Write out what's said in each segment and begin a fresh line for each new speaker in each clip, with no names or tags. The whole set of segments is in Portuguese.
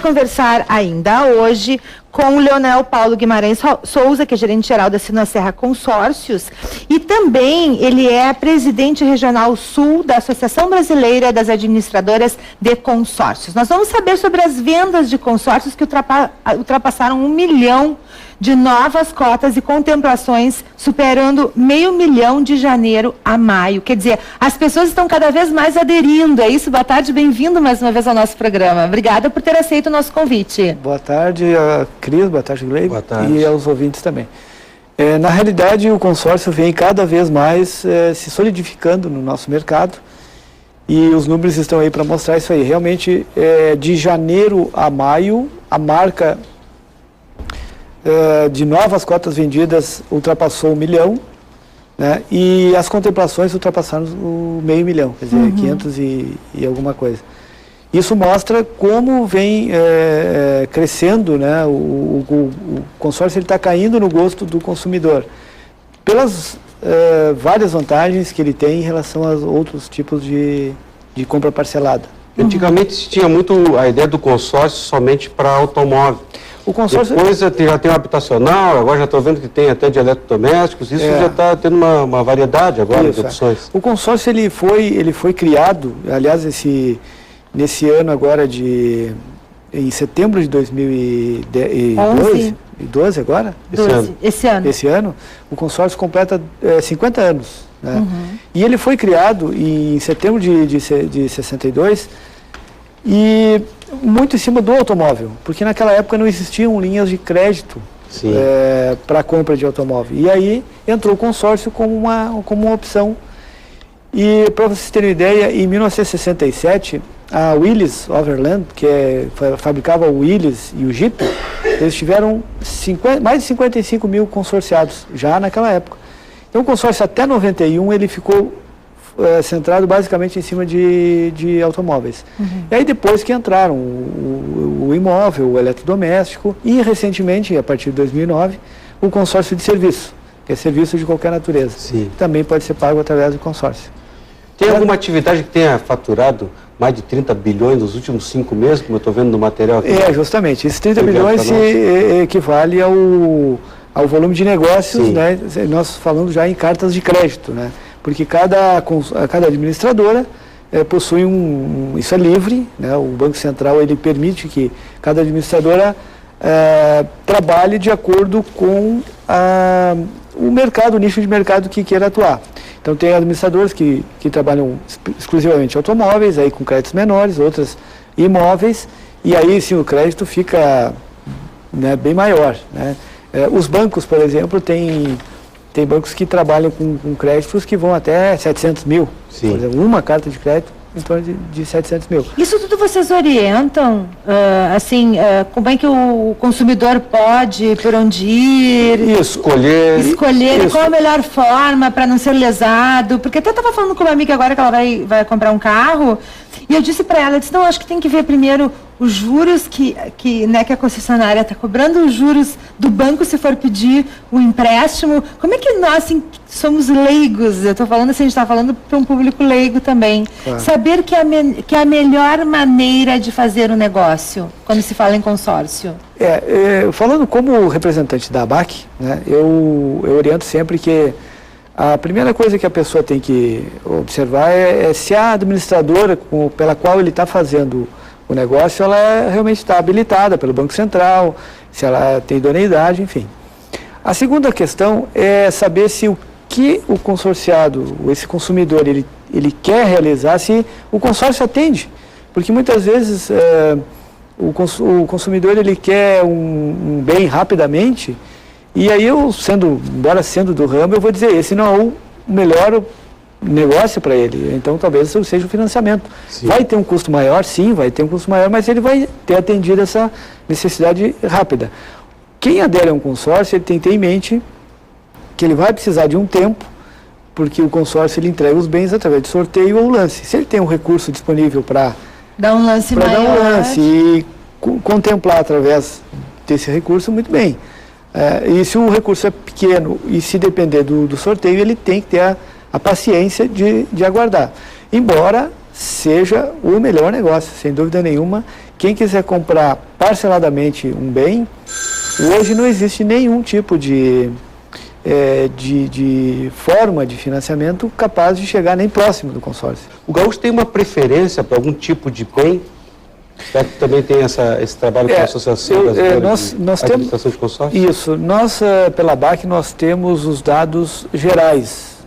conversar ainda hoje com o Leonel Paulo Guimarães Souza, que é gerente-geral da Sinosserra Consórcios, e também ele é presidente regional sul da Associação Brasileira das Administradoras de Consórcios. Nós vamos saber sobre as vendas de consórcios que ultrapassaram 1 milhão de novas cotas e contemplações, superando 500 mil de janeiro a maio. Quer dizer, as pessoas estão cada vez mais aderindo. É isso? Boa tarde, bem-vindo mais uma vez ao nosso programa. Obrigada por ter aceito o nosso convite.
Boa tarde, Cris, boa tarde, Gleice,
boa tarde.
E aos ouvintes também. Na realidade, o consórcio vem cada vez mais se solidificando no nosso mercado e os números estão aí para mostrar isso aí. Realmente, de janeiro a maio, a marca de novas cotas vendidas ultrapassou 1 milhão, né? E as contemplações ultrapassaram o 500 mil, quer dizer, 500 e alguma coisa. Isso mostra como vem crescendo, né? O consórcio está caindo no gosto do consumidor, pelas várias vantagens que ele tem em relação aos outros tipos de compra parcelada.
Antigamente se tinha muito a ideia do consórcio somente para automóvel.
O consórcio...
Depois já tem o habitacional, agora já estou vendo que tem até de eletrodomésticos, isso já está tendo uma variedade agora de opções.
O consórcio ele foi criado, aliás, nesse ano agora em setembro de 2012 agora? Esse ano, o consórcio completa 50 anos. Né? E ele foi criado em setembro de 62 e muito em cima do automóvel, porque naquela época não existiam linhas de crédito para compra de automóvel. E aí entrou o consórcio como uma opção. E para vocês terem uma ideia, em 1967, a Willys Overland, que fabricava o Willys e o Jeep, eles tiveram mais de 55 mil consorciados já naquela época. Então o consórcio até 91 ele ficou centrado basicamente em cima de automóveis. E aí depois que entraram o imóvel, o eletrodoméstico e recentemente, a partir de 2009, o consórcio de serviço, que é serviço de qualquer natureza. Também pode ser pago através do consórcio.
Tem alguma atividade que tenha faturado mais de 30 bilhões nos últimos 5 meses, como eu estou vendo no material aqui?
Justamente. Esses 30 bilhões equivale ao volume de negócios, né? Nós falando já em cartas de crédito, né? Porque cada administradora possui isso é livre, né? O Banco Central ele permite que cada administradora trabalhe de acordo com o mercado, o nicho de mercado que queira atuar. Então tem administradoras que trabalham exclusivamente automóveis, aí com créditos menores, outras imóveis, e aí sim o crédito fica, né, bem maior, né? Os bancos, por exemplo, tem bancos que trabalham com créditos que vão até 700 mil. Por exemplo, uma carta de crédito em torno de 700 mil.
Isso tudo vocês orientam? Como é que o consumidor pode, por onde ir? Escolher qual a melhor forma para não ser lesado? Porque até estava falando com uma amiga agora que ela vai comprar um carro, e eu disse para ela, não, acho que tem que ver primeiro os juros que a concessionária está cobrando, os juros do banco se for pedir o empréstimo. Como é que nós somos leigos? Eu estou falando assim, a gente está falando para um público leigo também. Saber que é a melhor maneira de fazer o negócio, quando se fala em consórcio.
Falando como representante da ABAC, né, eu oriento sempre que a primeira coisa que a pessoa tem que observar é se a administradora pela qual ele está fazendo o negócio, ela realmente está habilitada pelo Banco Central, se ela tem idoneidade, enfim. A segunda questão é saber se o que o consorciado, esse consumidor, ele quer realizar, se o consórcio atende. Porque muitas vezes o consumidor ele quer um bem rapidamente, e aí embora sendo do ramo, eu vou dizer, esse não é o melhor negócio para ele, então talvez seja o financiamento. Vai ter um custo maior, sim, vai ter um custo maior, mas ele vai ter atendido essa necessidade rápida. Quem adere a um consórcio, ele tem que ter em mente que ele vai precisar de um tempo, porque o consórcio ele entrega os bens através de sorteio ou lance. Se ele tem um recurso disponível para
dar um lance
e contemplar através desse recurso, muito bem. E se o recurso é pequeno e se depender do sorteio, ele tem que ter a paciência de aguardar. Embora seja o melhor negócio, sem dúvida nenhuma, quem quiser comprar parceladamente um bem, hoje não existe nenhum tipo de forma de financiamento capaz de chegar nem próximo do consórcio.
O gaúcho tem uma preferência para algum tipo de bem? Será que também tem esse trabalho com a Associação Brasileira de Administração de Consórcio?
Isso. Nós, pela BAC, nós temos os dados gerais.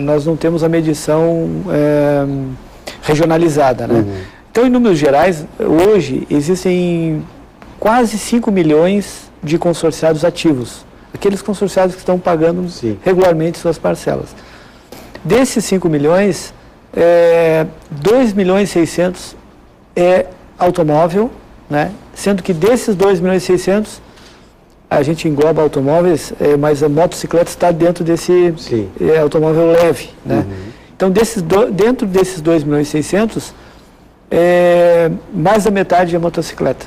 Nós não temos a medição regionalizada, né? Então, em números gerais, hoje existem quase 5 milhões de consorciados ativos. Aqueles consorciados que estão pagando regularmente suas parcelas. Desses 5 milhões, 2 milhões e 600 é automóvel, né? Sendo que desses 2 milhões e 600, a gente engloba automóveis, mas a motocicleta está dentro desse automóvel leve, né? Então, dentro desses 2 milhões e 600, mais da metade é motocicleta.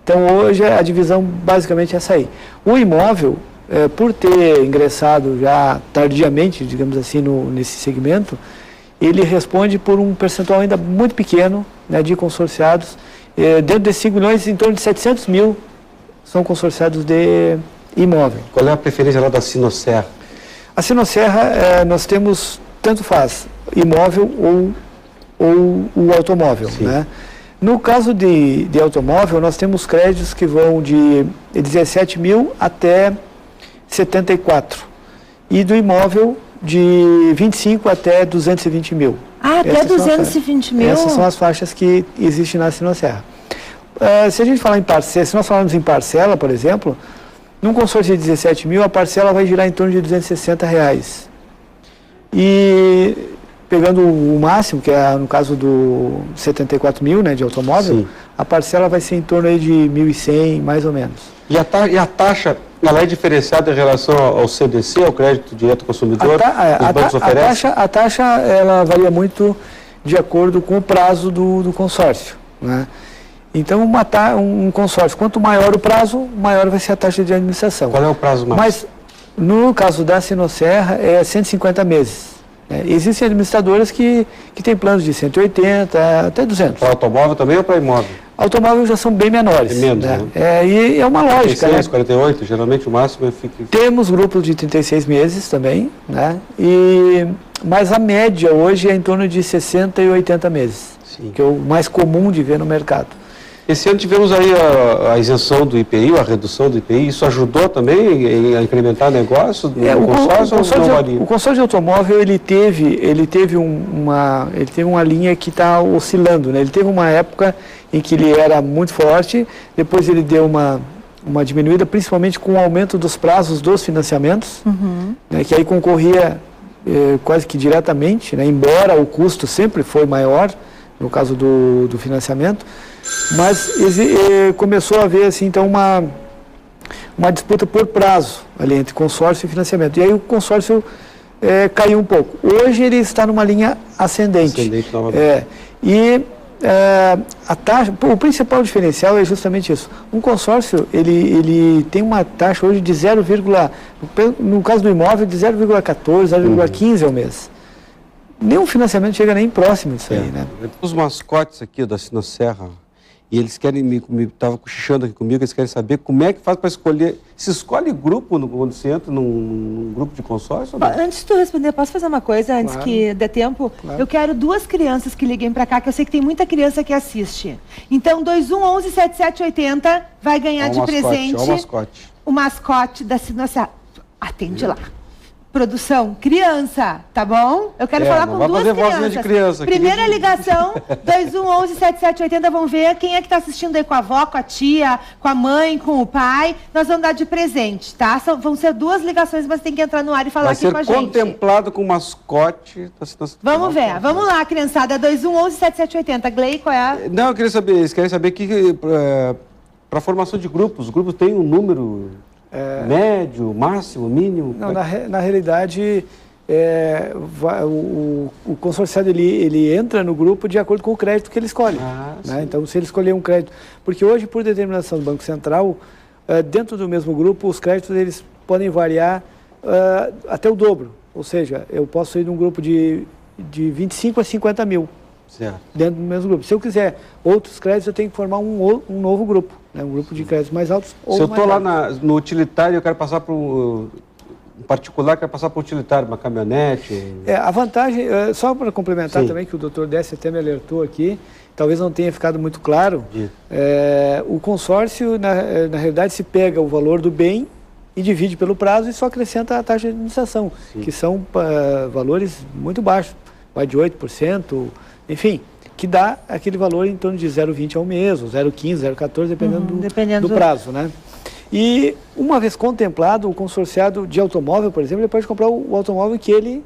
Então, hoje a divisão basicamente é essa aí. O imóvel, por ter ingressado já tardiamente, digamos assim, nesse segmento, ele responde por um percentual ainda muito pequeno, né, de consorciados. Dentro desses 5 milhões, em torno de 700 mil são consorciados de imóvel.
Qual é a preferência lá da Sinosserra?
A Sinosserra, nós temos, tanto faz, imóvel ou o automóvel, né? No caso de automóvel, nós temos créditos que vão de 17 mil até 74. E do imóvel, de 25 até 220 mil.
Até 220 mil?
Essas são as faixas que existem na Sinosserra. Se a gente falar em parcela, se nós falarmos em parcela, por exemplo, num consórcio de 17 mil, a parcela vai girar em torno de R$260. E pegando o máximo, que é no caso do 74 mil, né, de automóvel, a parcela vai ser em torno aí de 1.100, mais ou menos.
E a taxa, ela é diferenciada em relação ao CDC, ao crédito direto ao consumidor, que os bancos oferecem?
A taxa, ela varia muito de acordo com o prazo do consórcio, né? Então, um consórcio, quanto maior o prazo, maior vai ser a taxa de administração.
Qual é o prazo máximo?
Mas, no caso da Sinosserra, é 150 meses. Existem administradoras que têm planos de 180 até 200.
Para automóvel também ou para imóvel?
Automóveis já são bem menores.
É menos,
né?
Né?
E é uma lógica.
36, 48, geralmente o máximo fica...
Temos grupos de 36 meses também, né? Mas a média hoje é em torno de 60 e 80 meses, que é o mais comum de ver no mercado.
Esse ano tivemos aí a isenção do IPI, a redução do IPI, isso ajudou também a incrementar negócio do consórcio?
O consórcio de automóvel, ele teve uma linha que está oscilando, né? Ele teve uma época em que ele era muito forte, depois ele deu uma diminuída, principalmente com o aumento dos prazos dos financiamentos, né? Que aí concorria quase que diretamente, né? Embora o custo sempre foi maior, no caso do financiamento, mas começou a haver assim, então, uma disputa por prazo ali entre consórcio e financiamento. E aí o consórcio caiu um pouco. Hoje ele está numa linha ascendente. A taxa, o principal diferencial é justamente isso. Um consórcio, ele tem uma taxa hoje de no caso do imóvel, de 0,14, 0,15 ao mês. Nenhum financiamento chega nem próximo disso aí, né?
Os mascotes aqui da Sinosserra, e eles querem, estavam cochichando aqui comigo, eles querem saber como é que faz para escolher. Se escolhe grupo quando você entra num grupo de consórcio?
Antes de tu responder, posso fazer uma coisa, antes que dê tempo? Claro. Eu quero 2 crianças que liguem para cá, que eu sei que tem muita criança que assiste. Então, 2111-7780 vai ganhar de presente o mascote da Sinosserra. Atende lá. Produção, criança, tá bom? Eu quero falar com 2 crianças.
De criança.
Primeira ligação, 2111-7780, vamos ver quem é que está assistindo aí com a avó, com a tia, com a mãe, com o pai. Nós vamos dar de presente, tá? Vão ser 2 ligações, mas tem que entrar no ar e falar aqui com a gente.
Vai ser contemplado com o mascote.
Vamos ver, vamos lá, criançada, 2111-7780. Glei, qual é?
Não, eu queria saber, eles querem saber que para a formação de grupos, os grupos têm um número... médio, máximo, mínimo?
Não, na realidade, o consorciado ele entra no grupo de acordo com o crédito que ele escolhe. Né? Então, se ele escolher um crédito... Porque hoje, por determinação do Banco Central, dentro do mesmo grupo, os créditos eles podem variar até o dobro. Ou seja, eu posso ir num grupo de 25 a 50 mil. dentro do mesmo grupo. Se eu quiser outros créditos, eu tenho que formar um novo grupo, né? Um grupo de créditos mais altos ou
se eu estou lá
no
utilitário, eu quero passar para um particular, quero passar para o utilitário, uma caminhonete...
A vantagem, só para complementar também, que o doutor Décio até me alertou aqui, talvez não tenha ficado muito claro, o consórcio, na realidade, se pega o valor do bem e divide pelo prazo e só acrescenta a taxa de administração, que são valores muito baixos, vai de 8%, enfim, que dá aquele valor em torno de 0,20 ao mês, ou 0,15, 0,14, dependendo do prazo, né? E, uma vez contemplado, o consorciado de automóvel, por exemplo, ele pode comprar o automóvel que ele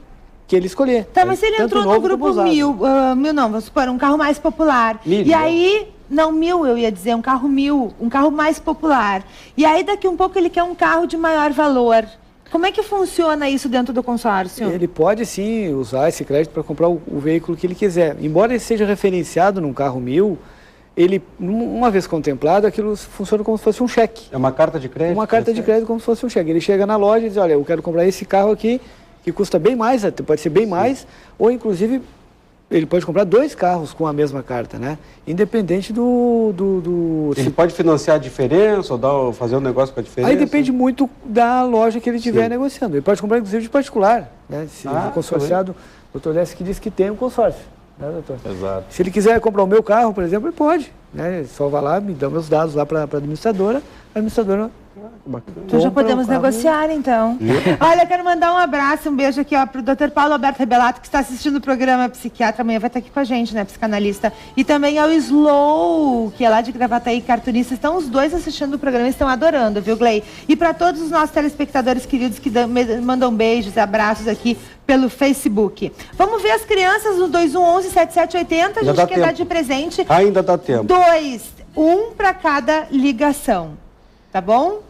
escolher.
Tá, mas se ele entrou no grupo 1000, vamos supor, um carro mais popular, e aí... Não, 1000 eu ia dizer, um carro 1000, um carro mais popular. E aí daqui um pouco ele quer um carro de maior valor. Como é que funciona isso dentro do consórcio?
Ele pode sim usar esse crédito para comprar o veículo que ele quiser. Embora ele seja referenciado num carro 1000, ele, uma vez contemplado, aquilo funciona como se fosse um cheque.
É uma carta de crédito?
Uma carta de crédito como se fosse um cheque. Ele chega na loja e diz, olha, eu quero comprar esse carro aqui, que custa bem mais, pode ser bem mais, ou inclusive... Ele pode comprar 2 carros com a mesma carta, né? Independente
Ele pode financiar a diferença ou fazer um negócio com a diferença?
Aí depende muito da loja que ele estiver negociando. Ele pode comprar, inclusive, de particular, né? Se o consorciado, o doutor Décio que disse que tem um consórcio, né, doutor?
Exato.
Se ele quiser comprar o meu carro, por exemplo, ele pode, né? Só vai lá, me dá meus dados lá para a administradora
Então já podemos negociar, então. Olha, quero mandar um abraço, um beijo aqui para o Dr. Paulo Alberto Rebelato, que está assistindo o programa Psiquiatra, amanhã vai estar aqui com a gente, né, psicanalista. E também ao Slow, que é lá de Gravataí, cartunista. Estão os dois assistindo o programa e estão adorando, viu, Glei? E para todos os nossos telespectadores queridos que mandam beijos e abraços aqui pelo Facebook. Vamos ver as crianças no 2111-7780, a gente quer dar de presente.
Ainda dá tempo.
1 para cada ligação. Tá bom?